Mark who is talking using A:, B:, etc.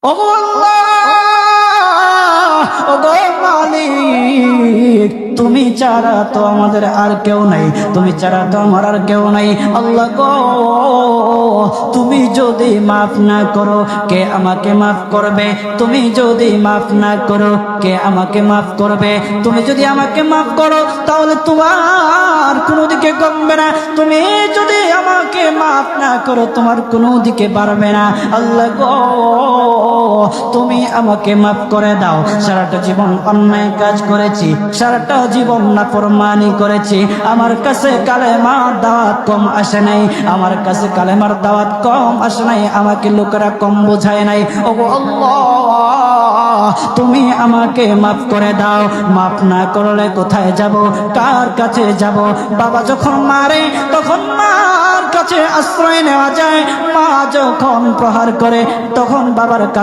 A: ওগো আল্লাহ, ওগো মালিক, তুমি ছাড়া তো আমাদের আর কেউ নাই, তুমি ছাড়া তো আমার আর কেউ নাই। আল্লাহ গো, তুমি যদি মাফ না করো কে আমাকে মাফ করবে? তুমি যদি মাফ না করো কে আমাকে মাফ করবে? তুমি যদি আমাকে মাফ করো তাহলে তোমার কোনো দিকে কমবে না, তুমি যদি আমাকে মাফ না করো তোমার কোনো দিকে বাড়বে না। আল্লাহ গো, তুমি আমাকে মাফ করে দাও। সারাটা জীবন অন্যায় কাজ করেছি, সারাটা জীবন নাফরমানি করেছি, আমার কাছে কালেমার দাওয়াত কম আসে নাই, আমার কাছে কালেমার দাওয়াত কম আসে নাই, আমাকে লোকেরা কম বোঝায় নাই। ওগো আল্লাহ, তুমি আমাকে মাফ করে দাও। মাফ না করলে কোথায় যাব, কার কাছে যাব? বাবা যখন মারে তখন মার কাছে আশ্রয় নেওয়া যায়, মা যখন প্রহার করে তখন বাবার কাছে